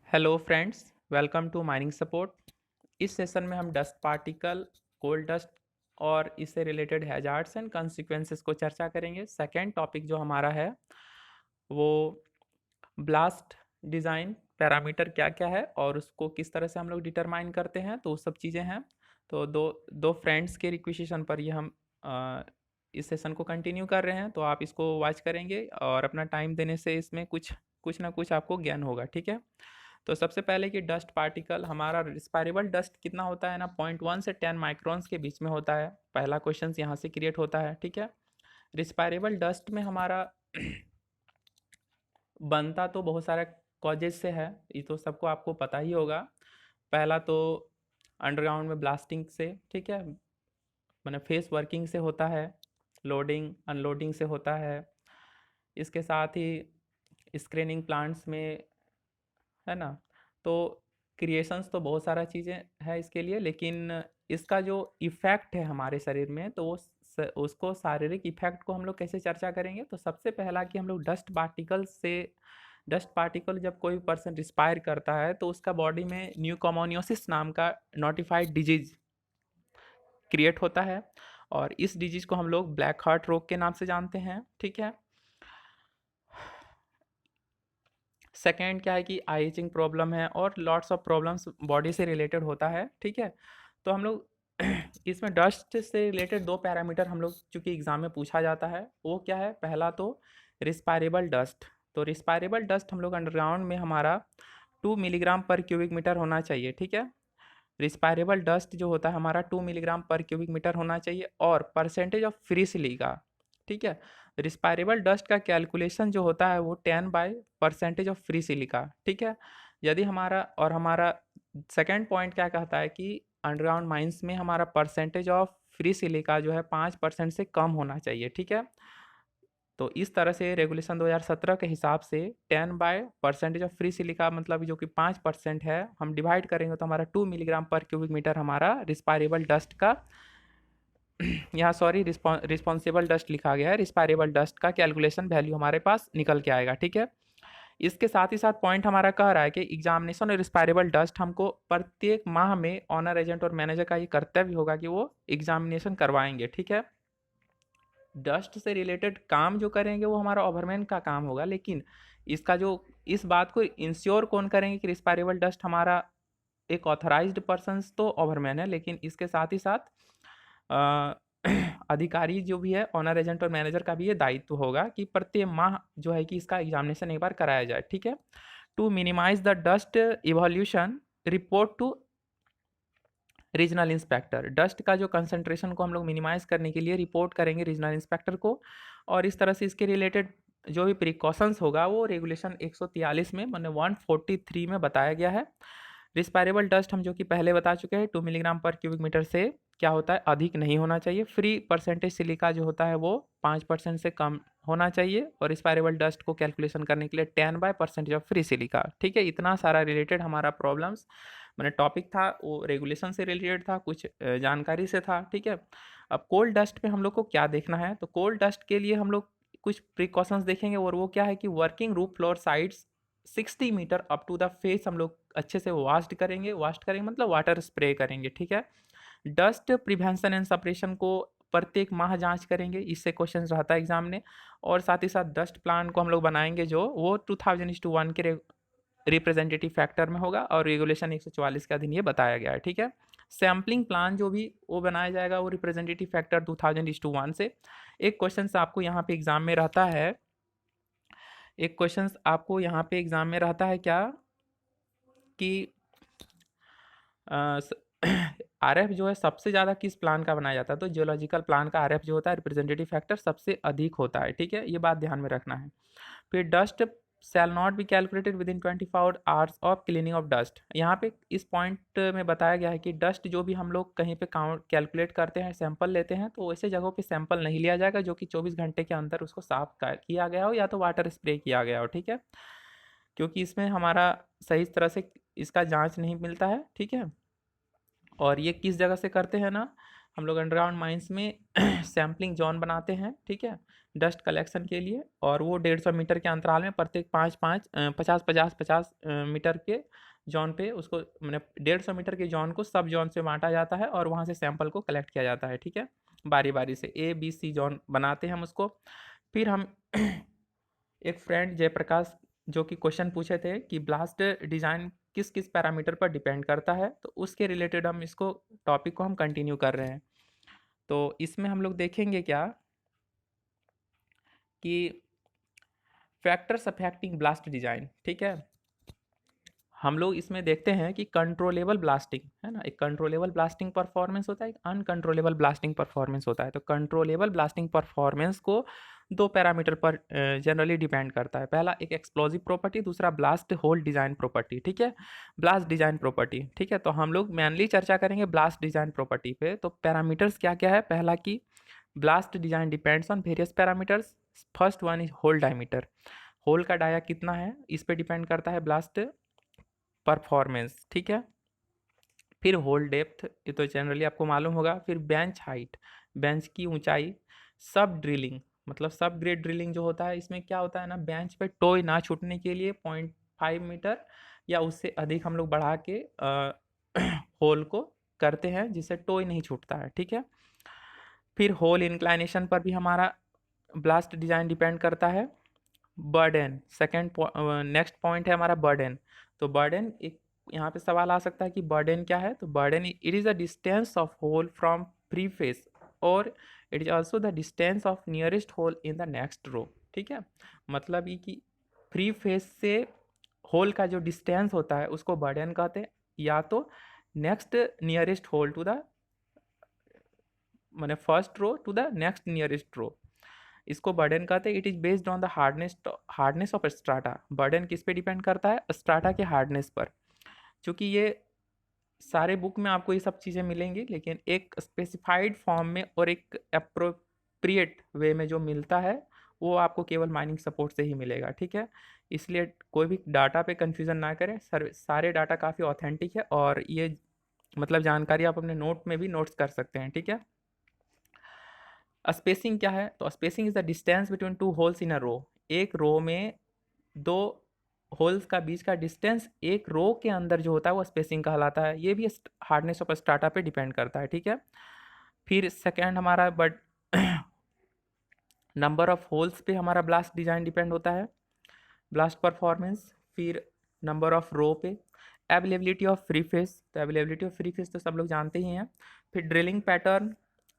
Hello friends, welcome to mining support. इस session में हम डस्ट पार्टिकल, कोल डस्ट और इससे रिलेटेड हैजार्ड्स एंड कॉन्सिक्वेंसेस को चर्चा करेंगे। सेकेंड टॉपिक जो हमारा है वो ब्लास्ट डिज़ाइन पैरामीटर क्या क्या है और उसको किस तरह से हम लोग डिटरमाइन करते हैं, तो वो सब चीज़ें हैं। तो दो दो फ्रेंड्स के रिक्वेशन पर ये हम इस सेशन को कंटिन्यू कर रहे हैं, तो आप इसको वॉच करेंगे और अपना टाइम देने से इसमें कुछ कुछ ना कुछ आपको ज्ञान होगा। ठीक है, तो सबसे पहले कि डस्ट पार्टिकल हमारा रिस्पायरेबल डस्ट कितना होता है ना, 0.1 से 10 माइक्रॉन्स के बीच में होता है। पहला क्वेश्चन यहाँ से क्रिएट होता है। ठीक है, रिस्पायरेबल डस्ट में हमारा बनता तो बहुत सारे कॉजेज से है, ये तो सबको आपको पता ही होगा। पहला तो अंडरग्राउंड में ब्लास्टिंग से, ठीक है, मैंने फेस वर्किंग से होता है, लोडिंग अनलोडिंग से होता है। इसके साथ ही स्क्रीनिंग प्लांट्स में, है ना। तो क्रिएशंस तो बहुत सारा चीज़ें है इसके लिए, लेकिन इसका जो इफ़ेक्ट है हमारे शरीर में, तो वो उसको शारीरिक इफ़ेक्ट को हम लोग कैसे चर्चा करेंगे। तो सबसे पहला कि हम लोग डस्ट पार्टिकल जब कोई पर्सन रिस्पायर करता है तो उसका बॉडी में न्यूमोनियोसिस नाम का नोटिफाइड डिजीज क्रिएट होता है, और इस डिजीज को हम लोग ब्लैक हार्ट रोग के नाम से जानते हैं। ठीक है, सेकेंड क्या है कि आई एजिंग प्रॉब्लम है और लॉट्स ऑफ प्रॉब्लम्स बॉडी से रिलेटेड होता है। ठीक है, तो हम लोग इसमें डस्ट से रिलेटेड दो पैरामीटर हम लोग चूंकि एग्जाम में पूछा जाता है, वो क्या है, पहला तो रिस्पायरेबल डस्ट। तो रिस्पायरेबल डस्ट हम लोग अंडरग्राउंड में हमारा 2 मिलीग्राम पर क्यूबिक मीटर होना चाहिए। ठीक है, रिस्पायरेबल डस्ट जो होता है हमारा 2 मिलीग्राम पर क्यूबिक मीटर होना चाहिए, और परसेंटेज ऑफ फ्री सिलिका। ठीक है, रिस्पायरेबल डस्ट का कैलकुलेशन जो होता है वो 10/परसेंटेज ऑफ फ्री सिलिका। ठीक है, यदि हमारा सेकेंड पॉइंट क्या कहता है कि अंडरग्राउंड माइंस में हमारा परसेंटेज ऑफ फ्री सिलिका जो है 5% से कम होना चाहिए। ठीक है, तो इस तरह से रेगुलेशन 2017 के हिसाब से 10/परसेंटेज ऑफ फ्री सिलिका मतलब जो कि 5% है, हम डिवाइड करेंगे तो हमारा 2 मिलीग्राम पर क्यूबिक मीटर हमारा रिस्पायरेबल डस्ट का यहाँ सॉरी रिस्पॉन्सिबल डस्ट लिखा गया है, रिस्पायरेबल डस्ट का कैलकुलेशन वैल्यू हमारे पास निकल के आएगा। ठीक है, इसके साथ ही साथ पॉइंट हमारा कह रहा है कि एग्जामिनेशन और रिस्पायरेबल डस्ट हमको प्रत्येक माह में ऑनर एजेंट और मैनेजर का ये कर्तव्य होगा कि वो एग्जामिनेशन करवाएंगे। ठीक है, डस्ट से रिलेटेड काम जो करेंगे वो हमारा ओवरमैन का काम होगा, लेकिन इसका जो इस बात को इंश्योर कौन करेंगे कि रिस्पायरेबल डस्ट हमारा एक ऑथराइज्ड पर्सन तो ओवरमैन है, लेकिन इसके साथ ही साथ अधिकारी जो भी है ऑनर एजेंट और मैनेजर का भी ये दायित्व होगा कि प्रत्येक माह जो है कि इसका एग्जामिनेशन एक बार कराया जाए। ठीक है, to minimize the dust evolution report to regional inspector. Dust का जो कंसंट्रेशन को हम लोग मिनिमाइज करने के लिए रिपोर्ट करेंगे रीजनल इंस्पेक्टर को, और इस तरह से इसके रिलेटेड जो भी प्रिकॉशंस होगा वो रेगुलेशन 143 में मैंने 143 में बताया गया है। रिस्पायरेबल डस्ट हम जो कि पहले बता चुके हैं 2 मिलीग्राम पर क्यूबिक मीटर से क्या होता है, अधिक नहीं होना चाहिए। फ्री परसेंटेज सिलिका जो होता है वो 5% से कम होना चाहिए, और रिस्पायरेबल डस्ट को कैलकुलेशन करने के लिए 10/परसेंटेज ऑफ फ्री सिलिका। ठीक है, इतना सारा रिलेटेड हमारा प्रॉब्लम्स मैंने टॉपिक था वो रेगुलेशन से रिलेटेड था, कुछ जानकारी से था। ठीक है, अब कोल्ड डस्ट पे हम लोग को क्या देखना है, तो कोल्ड डस्ट के लिए हम लोग कुछ प्रिकॉशंस देखेंगे, और वो क्या है कि working roof floor sides 60 metre up to the face हम लोग अच्छे से वास्ट करेंगे मतलब वाटर स्प्रे करेंगे। ठीक है, डस्ट प्रिवेंशन एंड सपरेशन को प्रत्येक माह जांच करेंगे, इससे क्वेश्चन रहता है एग्जाम में। और साथ ही साथ डस्ट प्लान को हम लोग बनाएंगे जो वो 2000:1 के रिप्रेजेंटेटिव फैक्टर में होगा, और रेगुलेशन 144 के अधीन ये बताया गया है। ठीक है, सैम्पलिंग प्लान जो भी वो बनाया जाएगा वो रिप्रेजेंटेटिव फैक्टर 2000:1 से। एक क्वेश्चन आपको यहाँ पे एग्जाम में रहता है, एक क्वेश्चन आपको यहाँ पे एग्जाम में रहता है क्या कि आरएफ जो है सबसे ज़्यादा किस प्लान का बनाया जाता है, तो जियोलॉजिकल प्लान का आरएफ जो होता है रिप्रेजेंटेटिव फैक्टर सबसे अधिक होता है। ठीक है, ये बात ध्यान में रखना है। फिर dust shall not be calculated with in 24 hours of cleaning of dust. यहाँ पे इस पॉइंट में बताया गया है कि डस्ट जो भी हम लोग कहीं पे काउंट कैलकुलेट करते हैं, सैंपल लेते हैं, तो वैसे जगहों पे सैंपल नहीं लिया जाएगा जो कि 24 घंटे के अंदर उसको साफ किया गया हो या तो वाटर स्प्रे किया गया हो। ठीक है, क्योंकि इसमें हमारा सही तरह से इसका जांच नहीं मिलता है। ठीक है, और ये किस जगह से करते हैं ना, हम लोग अंडरग्राउंड माइंस में सैम्पलिंग जोन बनाते हैं, ठीक है, डस्ट कलेक्शन के लिए, और वो 150 मीटर के अंतराल में प्रत्येक 50 मीटर के जोन पे उसको मैंने 150 मीटर के जोन को सब जोन से बांटा जाता है और वहाँ से सैंपल को कलेक्ट किया जाता है, ठीक है, बारी बारी से ABC जोन बनाते हैं हम उसको। फिर हम एक फ्रेंड जयप्रकाश जो कि क्वेश्चन पूछे थे कि ब्लास्ट डिजाइन किस किस पैरामीटर पर डिपेंड करता है, तो उसके रिलेटेड हम इसको टॉपिक को हम कंटिन्यू कर रहे हैं। तो इसमें हम लोग देखेंगे क्या कि फैक्टर्स अफेक्टिंग ब्लास्ट डिजाइन, ठीक है। हम लोग इसमें देखते हैं कि कंट्रोलेबल ब्लास्टिंग है ना, एक कंट्रोलेबल ब्लास्टिंग परफॉर्मेंस होता है, एक अनकंट्रोलेबल ब्लास्टिंग परफॉर्मेंस होता है। तो कंट्रोलेबल ब्लास्टिंग परफॉर्मेंस को दो पैरामीटर पर जनरली डिपेंड करता है। पहला एक एक्सप्लोजिव प्रॉपर्टी, दूसरा ब्लास्ट होल डिजाइन प्रॉपर्टी, ठीक है, ब्लास्ट डिजाइन प्रॉपर्टी, ठीक है। तो हम लोग मेनली चर्चा करेंगे ब्लास्ट डिजाइन प्रॉपर्टी पे। तो पैरामीटर्स क्या क्या है, पहला कि blast design depends on various parameters. First one is hole diameter, hole का डाया कितना है इस पे डिपेंड करता है ब्लास्ट परफॉर्मेंस, ठीक है। फिर होल डेप्थ, ये तो जनरली आपको मालूम होगा। फिर बेंच हाइट, बेंच की ऊंचाई। सब ड्रिलिंग, मतलब सब ग्रेड ड्रिलिंग जो होता है, इसमें क्या होता है ना, बेंच पे टोय ना छूटने के लिए 0.5 मीटर या उससे अधिक हम लोग बढ़ा के होल को करते हैं जिससे टोय नहीं छूटता है, ठीक है। फिर होल इंक्लाइनेशन पर भी हमारा ब्लास्ट डिजाइन डिपेंड करता है। बर्डन, सेकेंड नेक्स्ट पॉइंट है हमारा बर्डन। तो बर्डन, एक यहाँ पे सवाल आ सकता है कि बर्डन क्या है। तो burden it is the distance of hole from free face और it is also the distance of nearest hole in the next row, ठीक है। मतलब ये कि प्री फेस से होल का जो डिस्टेंस होता है उसको बर्डन कहते हैं, या तो next nearest hole to the मैंने first row to the next nearest row, इसको बर्डन कहते हैं। It is based on the hardness of strata. Burden किस पे डिपेंड करता है, स्ट्राटा के हार्डनेस पर। क्योंकि ये सारे बुक में आपको ये सब चीज़ें मिलेंगी, लेकिन एक स्पेसिफाइड फॉर्म में और एक अप्रोप्रिएट वे में जो मिलता है वो आपको केवल माइनिंग सपोर्ट से ही मिलेगा, ठीक है। इसलिए कोई भी डाटा पे कंफ्यूजन ना करें, सारे डाटा काफ़ी ऑथेंटिक है और ये मतलब जानकारी आप अपने नोट में भी नोट्स कर सकते हैं, ठीक है। स्पेसिंग क्या है, तो spacing is the distance between two holes in a row. एक रो में दो होल्स का बीच का डिस्टेंस एक रो के अंदर जो होता है वो स्पेसिंग कहलाता है। ये भी हार्डनेस ऑफ स्ट्राटा पे डिपेंड करता है, ठीक है। फिर सेकेंड हमारा बट नंबर ऑफ होल्स पे हमारा ब्लास्ट डिजाइन डिपेंड होता है, ब्लास्ट परफॉर्मेंस। फिर नंबर ऑफ रो पे, अवेलेबिलिटी ऑफ फ्री फेस, तो अवेलेबिलिटी ऑफ फ्री फेस तो सब लोग जानते ही हैं। फिर ड्रिलिंग पैटर्न,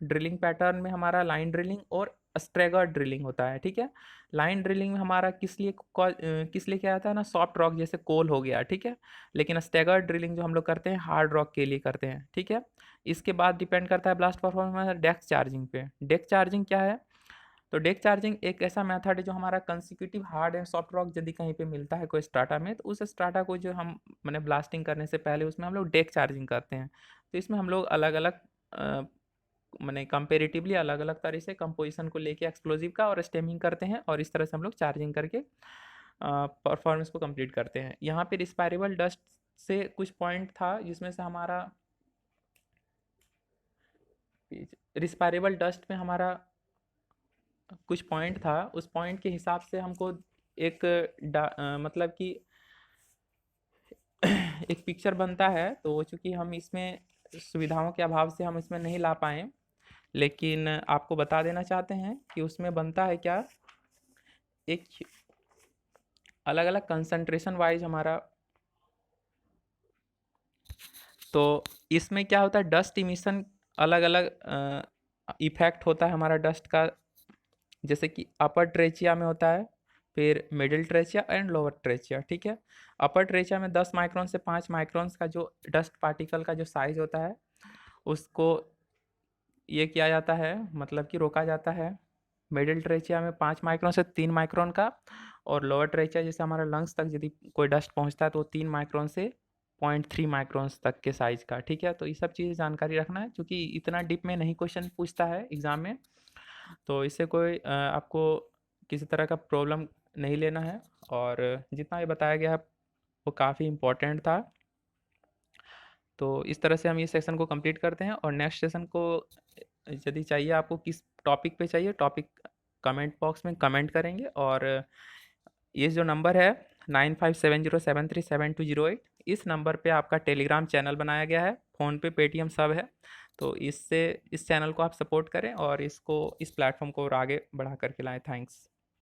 ड्रिलिंग पैटर्न में हमारा लाइन ड्रिलिंग और स्ट्रेगर ड्रिलिंग होता है, ठीक है। लाइन ड्रिलिंग में हमारा किस लिए क्या आता है ना, सॉफ्ट रॉक जैसे कोल हो गया, ठीक है। लेकिन स्टैगर ड्रिलिंग जो हम लोग करते हैं हार्ड रॉक के लिए करते हैं, ठीक है। इसके बाद डिपेंड करता है ब्लास्ट परफॉर्मेंस डेक चार्जिंग पे। डेक चार्जिंग क्या है, तो डेक चार्जिंग एक ऐसा मेथड है जो हमारा consecutive hard and soft rock यदि कहीं पे मिलता है कोई स्ट्राटा में, तो उस स्ट्राटा को जो हम मैंने ब्लास्टिंग करने से पहले उसमें हम लोग डेक चार्जिंग करते हैं। तो इसमें हम लोग अलग अलग मैंने कंपेरेटिवली अलग अलग तरह से कंपोजिशन को लेके एक्सप्लोजिव का और स्टेमिंग करते हैं और इस तरह से हम लोग चार्जिंग करके परफॉर्मेंस को कंप्लीट करते हैं। यहाँ पे रिस्पायरेबल डस्ट से कुछ पॉइंट था जिसमें से हमारा रिस्पायरेबल डस्ट में हमारा कुछ पॉइंट था, उस पॉइंट के हिसाब से हमको एक मतलब कि एक पिक्चर बनता है। तो चूँकि हम इसमें सुविधाओं के अभाव से हम इसमें नहीं ला पाए, लेकिन आपको बता देना चाहते हैं कि उसमें बनता है क्या, एक अलग अलग कंसंट्रेशन वाइज हमारा। तो इसमें क्या होता है, डस्ट इमिशन अलग अलग इफेक्ट होता है हमारा डस्ट का, जैसे कि अपर ट्रेचिया में होता है, फिर middle trachea and lower trachea, ठीक है। अपर ट्रेचिया में 10 माइक्रोन से 5 माइक्रोन का जो डस्ट पार्टिकल का जो साइज होता है उसको ये किया जाता है, मतलब कि रोका जाता है। मिडिल ट्रेचिया में 5 माइक्रोन से 3 माइक्रोन का, और लोअर ट्रेचिया जैसे हमारा लंग्स तक यदि कोई डस्ट पहुंचता है तो 3 माइक्रोन से 0.3 माइक्रोन तक के साइज का, ठीक है। तो ये सब चीज़ जानकारी रखना है क्योंकि इतना डिप में नहीं क्वेश्चन पूछता है एग्जाम में, तो इससे कोई आपको किसी तरह का प्रॉब्लम नहीं लेना है। और जितना ये बताया गया है वो काफ़ी इम्पोर्टेंट था। तो इस तरह से हम इस सेशन को कंप्लीट करते हैं, और नेक्स्ट सेशन को यदि चाहिए आपको किस टॉपिक पे चाहिए, टॉपिक कमेंट बॉक्स में कमेंट करेंगे। और ये जो नंबर है 9570737208, इस नंबर पे आपका टेलीग्राम चैनल बनाया गया है, फ़ोनपे पेटीएम सब है। तो इससे इस चैनल को आप सपोर्ट करें और इसको इस प्लेटफॉर्म को और आगे बढ़ा करके लाएं। थैंक्स।